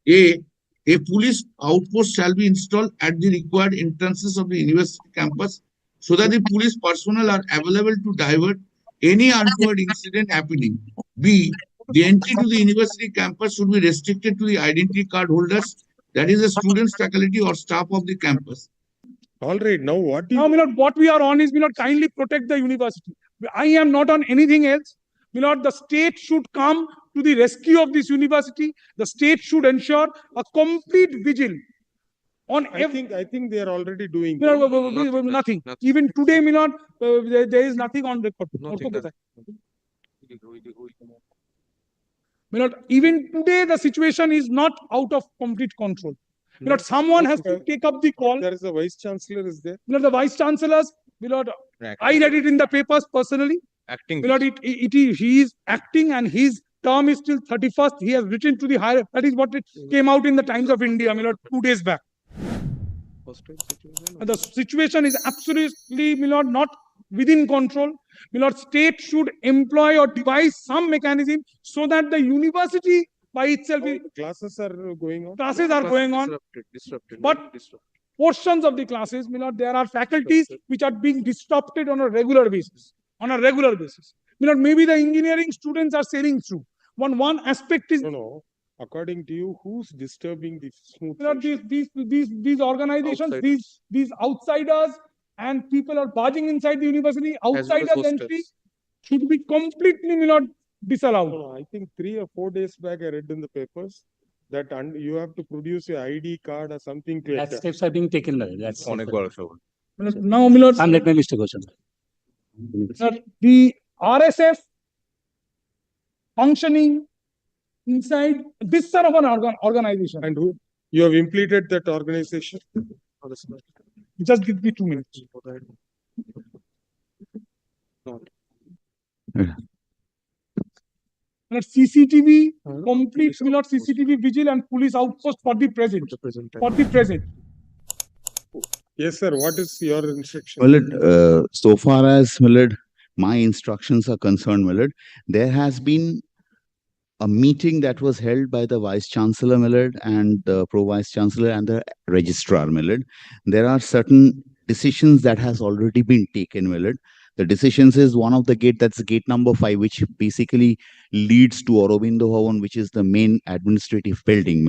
A. A police outpost shall be installed at the required entrances of the university campus so that the police personnel are available to divert any untoward incident happening. B. The entry to the university campus should be restricted to the identity card holders, that is, the students, faculty, or staff of the campus. All right. Now, what Now, what we are on is, kindly protect the university. I am not on anything else. The state should come to the rescue of this university. The state should ensure a complete vigil on I think they are already doing nothing. Even today, there is nothing on record. Even today, the situation is not out of complete control. Someone has to take up the call. There is a vice chancellor, is there? The vice chancellors, I read it in the papers personally. Acting. He is acting and his term is till 31st. He has written to the higher. That is what it came out in the Times of India, 2 days back. The situation is absolutely, not within control. State should employ or devise some mechanism so that the university by itself. Classes are going on. Classes are going on. Disrupted. But portions of the classes, there are faculties which are being disrupted on a regular basis. Maybe the engineering students are sailing through. One aspect is. No. According to you, who's disturbing the smooth? These organizations, these outsiders, and people are barging inside the university. Outsiders entry should be completely disallowed. No, I think 3 or 4 days back, I read in the papers that you have to produce your ID card or something. That steps are being taken. That's Now, and let me, Mr. Goshan. The RSF functioning inside this sort of an organization. And who you have implemented that organization? Just give me 2 minutes. CCTV, complete CCTV vigil and police outpost for the present. Yes, sir. What is your instruction? Well, so far as my instructions are concerned, there has been a meeting that was held by the Vice Chancellor, and the Pro Vice Chancellor and the Registrar, There are certain decisions that has already been taken, The decisions is one of the gate, that's gate number 5, which basically leads to Aurobindo Bhavan, which is the main administrative building,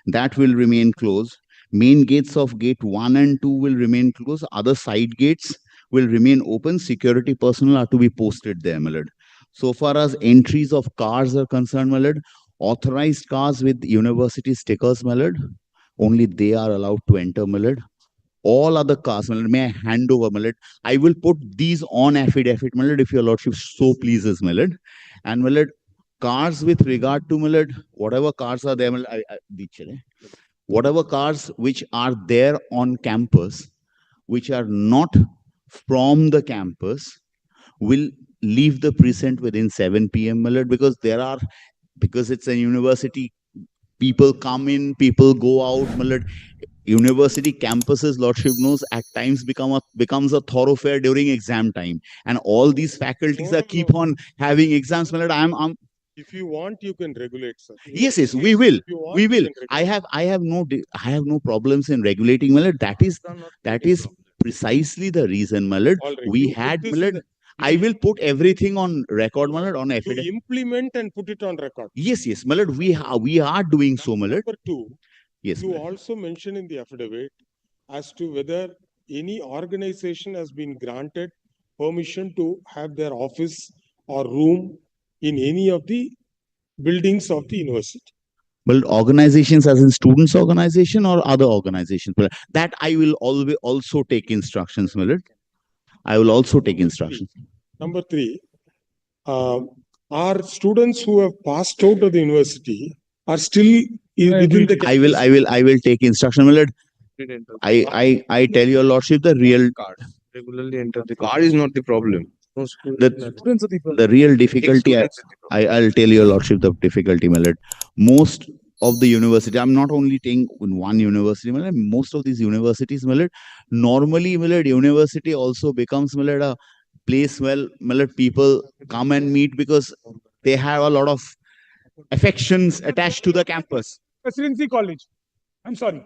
That will remain closed. Main gates of gate 1 and 2 will remain closed. Other side gates will remain open. Security personnel are to be posted there, So far as entries of cars are concerned, authorized cars with university stickers, only they are allowed to enter, All other cars, may I hand over, I will put these on affidavit, if your lordship so pleases, and cars with regard to, whatever cars are there, whatever cars which are there on campus, which are not from the campus, will leave the precinct within 7 p.m. because it's a university. People come in, people go out. University campuses, lordship knows, at times becomes a thoroughfare during exam time, and all these faculties are keep on having exams. If you want, you can regulate, sir. Yes, we will. I have no problems in regulating, That is precisely the reason, We had, I will put everything on record, on affidavit. You implement and put it on record. Yes, we are doing so, Number 2. Yes. You also mention in the affidavit as to whether any organization has been granted permission to have their office or room in any of the buildings of the university. Well, organizations as in students' organization or other organizations, that I will always also take instructions, I will also take instructions. Number 3, our students who have passed out of the university are still within the campus. I will take instruction, I tell your lordship the real card. Regularly enter the card is not the problem. The real difficulty, I'll tell your lordship the difficulty, Most of the university, I'm not only taking in one university, most of these universities, normally, university also becomes, a place where, people come and meet because they have a lot of affections attached to the campus. Presidency College. I'm sorry.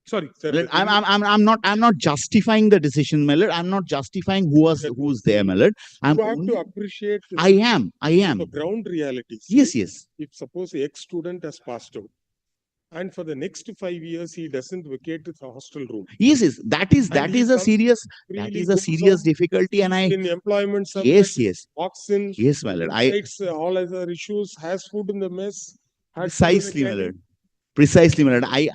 Sorry. Sir, Well, the thing I'm not justifying the decision, my lord. I'm not justifying who's there, my lord. I'm you have to only- appreciate I am. the ground realities. Yes, yes. If suppose a ex-student has passed out, and for the next 5 years he doesn't vacate his hostel room. Yes, yes. That is And he a comes serious freely, a goes serious out, difficulty, and I in employment yes, subjects, yes, walks in, yes, my lord. I decides all other issues, has food in the mess, had food in the precisely, my canteen. lord. Precisely, my lord. I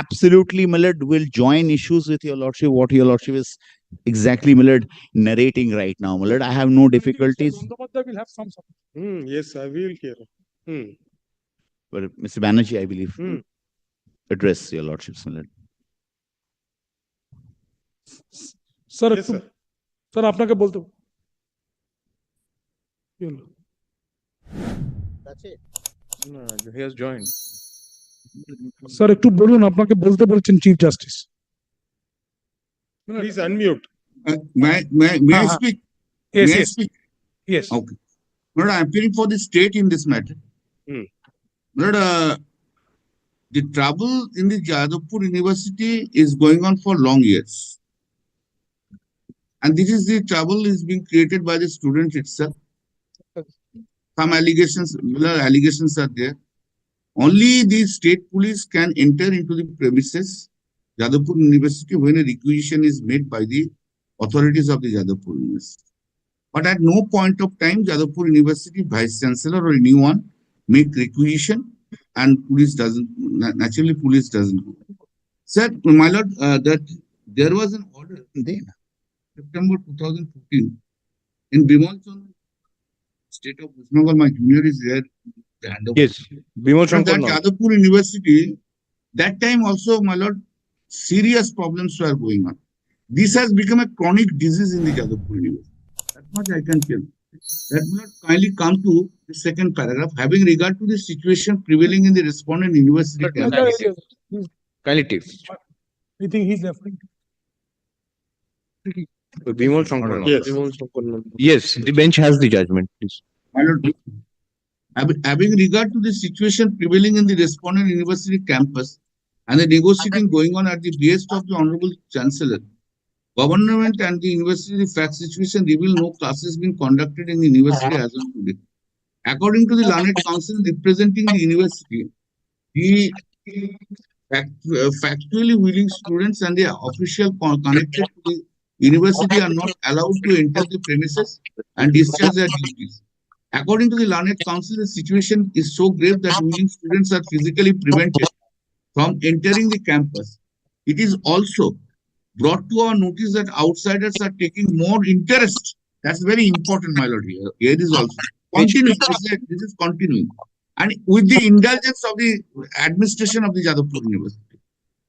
absolutely, my lord, will join issues with your lordship. What your lordship is exactly, my lord, narrating right now, my lord. I have no difficulties. Bandyopadhyay will have some support. Yes, I will hear. But Mr. Banerjee, I believe, address your lordship's, my lord. Sir, Yes, sir. sir, আপনাকে বলতে হবে। কি হলো? No, he has joined. Sir একটু বলুন, আপনাকে বলতে বলছেন chief justice. Please unmute. May I speak? Yes, May I yes, speak? yes. Okay. Lord, I'm appealing for the state in this matter. Lord, the trouble in the Jadavpur University is going on for long years. And this is the trouble is being created by the student itself. Some allegations are there. Only the state police can enter into the premises, Jadavpur University, when a requisition is made by the authorities of the Jadavpur University. But at no point of time, Jadavpur University Vice Chancellor or anyone make requisition, and police doesn't go. Sir, my lord, that there was an order in September 2014 in Bimal Chandra, state of West Bengal. My junior is there. The handover. Yes, Bimal And Shankar that now. Jadavpur University, that time also, my lord, serious problems were going on. This has become a chronic disease in the Jadavpur University. That much I can tell. That will not kindly come to the second paragraph, having regard to the situation prevailing in the respondent university campus. Kindly take. I think he's referring to. Bimal Shankar now. Yes. Bimal Shankar now. Yes, the bench has the judgment, please. My lord, having regard to the situation prevailing in the respondent university campus and the negotiating going on at the behest of the Honorable Chancellor, government and the university fact situation reveal no classes being conducted in the university as of today. According to the learned council representing the university, the factually willing students and the official connected to the university are not allowed to enter the premises and discharge their duties. According to the learned council, the situation is so grave that willing students are physically prevented from entering the campus. It is also brought to our notice that outsiders are taking more interest. That's very important, my lord. Here is also continuing. This is continuing, and with the indulgence of the administration of the Jadavpur University,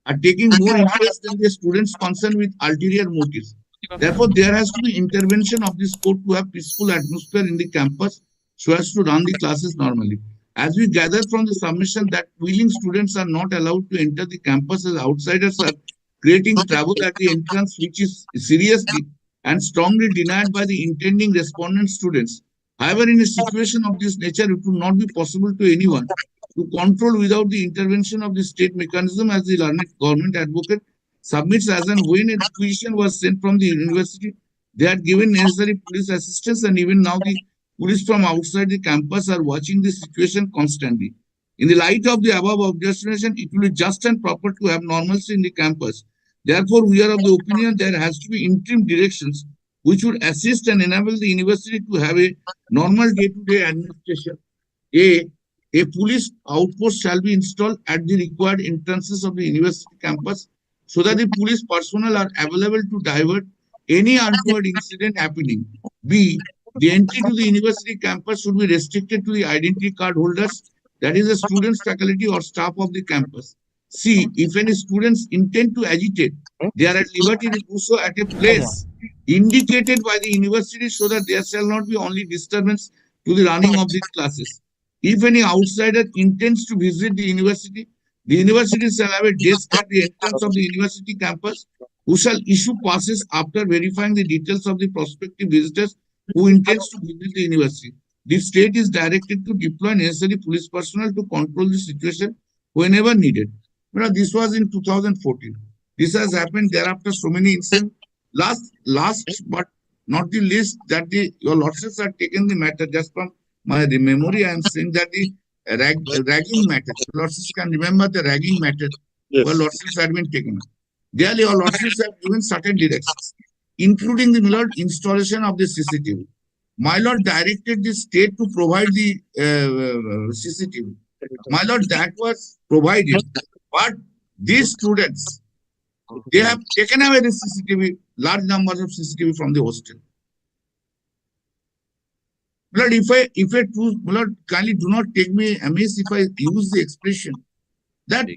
are taking more interest than the students concerned with ulterior motives. Therefore, there has to be intervention of this court to have peaceful atmosphere in the campus so as to run the classes normally. As we gather from the submission that willing students are not allowed to enter the campus as outsiders are creating trouble at the entrance, which is seriously and strongly denied by the intending respondent students. However, in a situation of this nature, it would not be possible to anyone to control without the intervention of the state mechanism, as the learned government advocate submits as and when a requisition was sent from the university. They had given necessary police assistance, and even now the police from outside the campus are watching the situation constantly. In the light of the above observation, it will be just and proper to have normalcy in the campus. Therefore, we are of the opinion there has to be interim directions which would assist and enable the university to have a normal day-to-day administration. A police outpost shall be installed at the required entrances of the university campus so that the police personnel are available to divert any untoward incident happening. B. The entry to the university campus should be restricted to the identity card holders, that is the students, faculty or staff of the campus. C. If any students intend to agitate, they are at liberty to do so at a place indicated by the university so that there shall not be only disturbance to the running of the classes. If any outsider intends to visit the university shall have a desk at the entrance of the university campus who shall issue passes after verifying the details of the prospective visitors who intends to visit the university. The state is directed to deploy necessary police personnel to control the situation whenever needed. This was in 2014. This has happened thereafter, so many incidents. Last but not the least, that your lordships have taken the matter just from my memory. I am saying that the ragging matter. Your lordships can remember the ragging matter Yes. where lordships had been taken up. There, your lordships have given certain directions, including the installation of the CCTV. My lord directed the state to provide the CCTV. My lord, that was provided, but these students, they have taken away the CCTV, large numbers of CCTV from the hostel. Lord, if I choose, Lord, kindly do not take me amiss if I use the expression that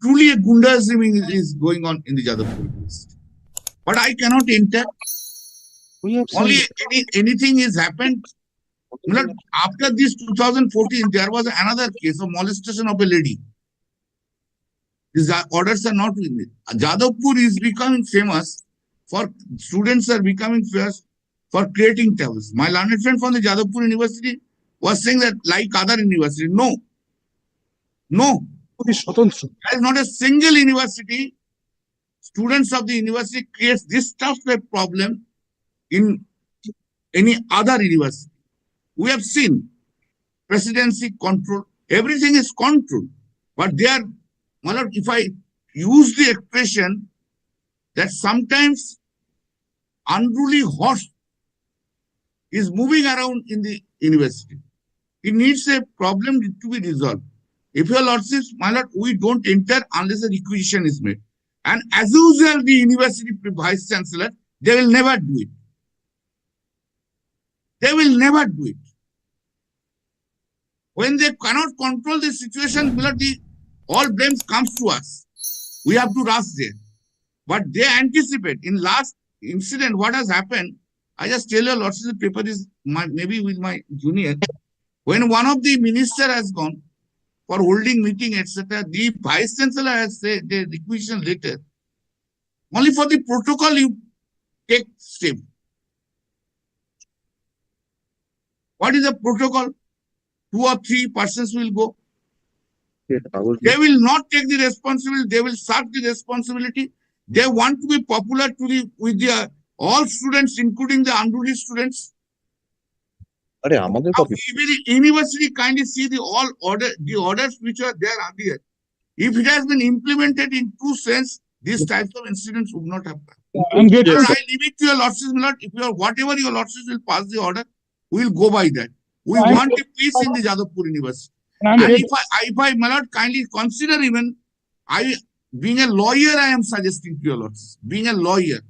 truly a Gundazism is going on in the Jadavpur University. But I cannot enter. Only anything is happened. Lord, after this 2014, there was another case of molestation of a lady. These orders are not with me. Jadavpur is becoming famous for students are becoming famous for creating towers. My learned friend from the Jadavpur University was saying that like other universities, no. There is not a single university. Students of the university creates this tough problem in any other university. We have seen presidency control, everything is controlled, but they are, if I use the expression that sometimes unruly horse is moving around in the university, it needs a problem to be resolved. If your lordships, my lord, we don't enter unless a requisition is made. And as usual, the university vice chancellor, they will never do it. They will never do it. When they cannot control the situation, all blame comes to us. We have to rush there. But they anticipate. In last incident, what has happened, I just tell you, lots of the paper is maybe with my junior. When one of the minister has gone for holding meeting, etc., the vice chancellor has said the requisition letter. Only for the protocol you take step. What is the protocol? 2 or 3 persons will go. They will not take the responsibility. They will serve the responsibility. They want to be popular with all students, including the unruly students. Now, university kindly see the orders which are there earlier. If it has been implemented in true sense, these types of incidents would not happen. I leave it to your lordships, my lord. If whatever your lordships will pass the order, we will go by that. We want a peace in the Jadavpur University. And if I, my lord, kindly consider even, being a lawyer, I am suggesting to your lords, being a lawyer,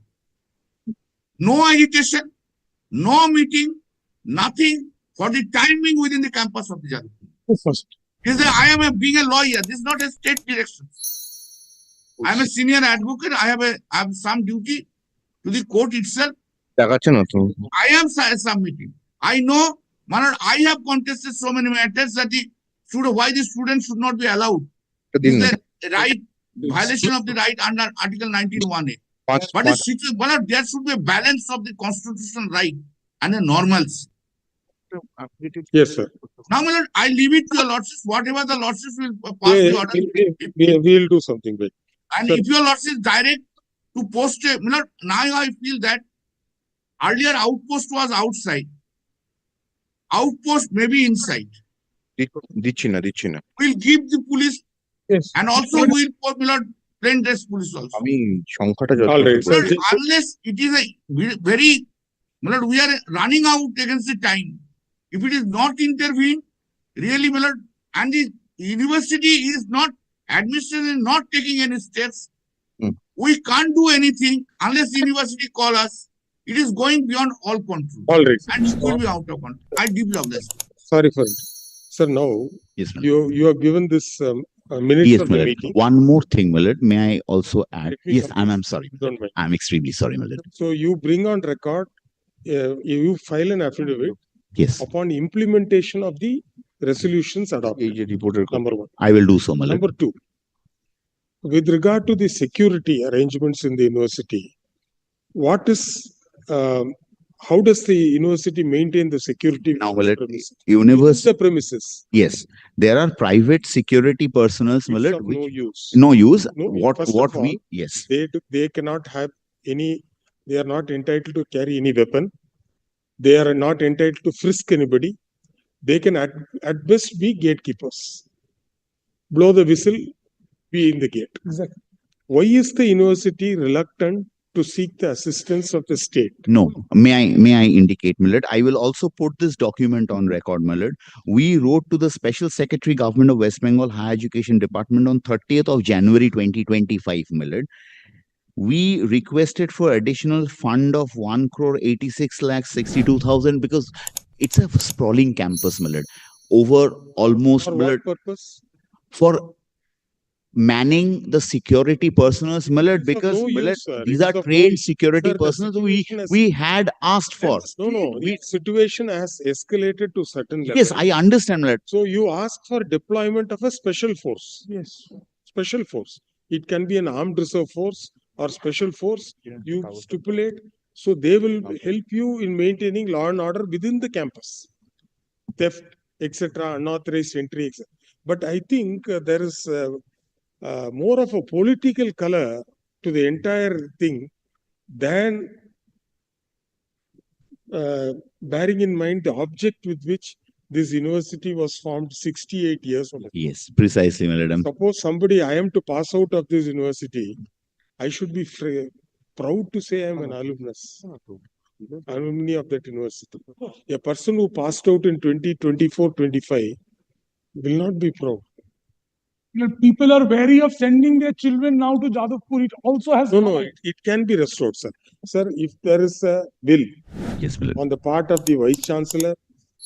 no agitation, no meeting, nothing for the timing within the campus of the Jadavpur. Being a lawyer, this is not a state direction. I am a senior advocate. I have some duty to the court itself. I am submitting. I know, I have contested so many matters that why the students should not be allowed. This is the right violation of the right under Article 19(1)(a). But there should be a balance of the constitutional right and a normalcy. Yes, sir. Now, my lord, I leave it to your lordships. Whatever the lordships will pass the order. We will do something with. And if your lordships direct to post a, now I feel that earlier outpost was outside. Outpost may be inside. We'll give the police, and also we'll put plain dress police also. All right. Unless it is a very, we are running out against the time. If it is not intervened, really, and the university is not, administration is not taking any steps, we can't do anything unless the university call us. It is going beyond all control. All right. And it will be out of control. I deeply love this. Sorry for it. Sir, now Yes, you have given this minutes yes, of the meeting. One more thing, Millard. May I also add? Let me Yes, complete. I'm sorry. Don't mind. I'm extremely sorry, Millard. So you bring on record, you file an affidavit Yes, upon implementation of the resolutions adopted. Number 1. I will do so, Millard. Number 2, with regard to the security arrangements in the university, what is how does the university maintain the security? Now, within the well, premises? University, The premises. yes, there are private security personnel, It's Millard, of which no use. no use. No, What first of all, we, yes, they cannot have any, they are not entitled to carry any weapon. They are not entitled to frisk anybody. They can at best be gatekeepers. Blow the whistle, be in the gate. Exactly. Why is the university reluctant to seek the assistance of the state? no. May I indicate, Millard? I will also put this document on record, Millard. We wrote to the Special Secretary Government of West Bengal Higher Education Department on 30th of January 2025, Millard. We requested for additional fund of 1,86,62,000 because it's a sprawling campus, Millard. Over almost, For Millard, what purpose? for manning the security personnel, Millard, It's of because no Millard, use, sir. these It's are of no trained use. security Sir, the personnel situation has- we had asked for. No, the situation has escalated to certain level. Yes, I understand, Millard. So you ask for deployment of a special force. Yes. Special force. It can be an armed reserve force or special force. You stipulate. So they will help you in maintaining law and order within the campus. Theft, etc., unauthorized entry, etc. But I think there is more of a political color to the entire thing than bearing in mind the object with which this university was formed 68 years ago. Yes, precisely, Millard. Suppose somebody, I am to pass out of this university, I should be proud to say I am an alumnus, alumni of that university. A person who passed out in 2024, 25 will not be proud. People are wary of sending their children now to Jadavpur. It also has. No, it can be restored, sir. Sir, if there is a will Yes, Millard. on the part of the Vice Chancellor,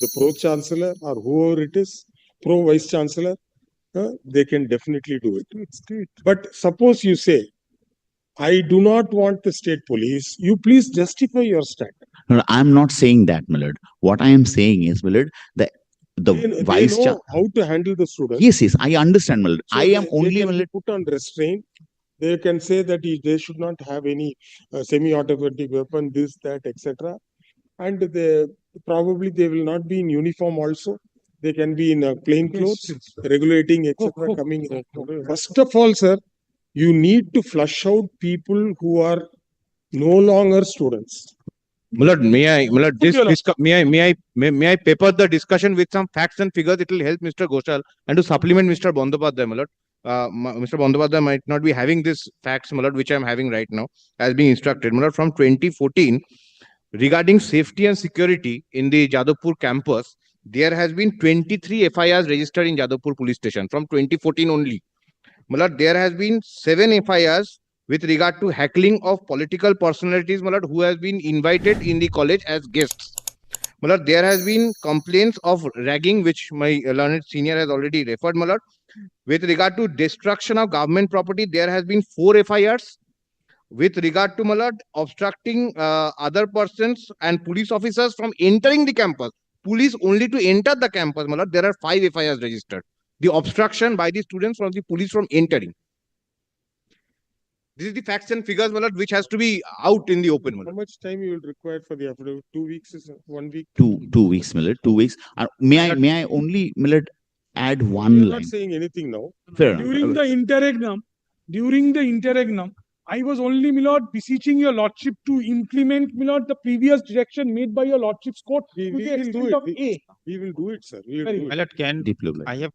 the Pro Chancellor, or whoever it is, Pro Vice Chancellor, they can definitely do it. It's great. But suppose you say, I do not want the state police, you please justify your stand. No, I'm not saying that, Millard. What I am saying is, Millard, the They Vice know Chancellor. how to handle the students. Yes, I understand, Millard. So I am they only, can be Millard. put on restraint. They can say that they should not have any semi-automatic weapon, this, that, etc. And they will not be in uniform also. They can be in plain clothes, regulating, etc. coming. First of all, sir, you need to flush out people who are no longer students. Millard, may I paper the discussion with some facts and figures? It will help Mr. Ghoshal and to supplement Mr. Bandopadhyay, Millard. Mr. Bandopadhyay might not be having this facts, Millard, which I am having right now, as being instructed. Millard, from 2014, regarding safety and security in the Jadavpur campus, there has been 23 FIRs registered in Jadavpur police station from 2014 only. Millard, there has been 7 FIRs with regard to heckling of political personalities, Millard, who has been invited in the college as guests. Millard, there has been complaints of ragging, which my learned senior has already referred, Millard. With regard to destruction of government property, there has been 4 FIRs. With regard to, Millard, obstructing other persons and police officers from entering the campus, police only to enter the campus, Millard, there are 5 FIRs registered. The obstruction by the students from the police from entering. This is the facts and figures, Millard, which has to be out in the open. How Millard. much time you will require for the affidavit? 2 weeks, is 1 week? 2 weeks, Millard. 2 weeks. May I only, Millard, add one You are line? not saying anything now. Fair enough. During the interregnum, I was only, my lord, beseeching your lordship to implement, my lord, the previous direction made by your lordship's court. We to the will do extent it. of A. We will do it, sir. We will Very do it. My lord, can Deeply obliged. I have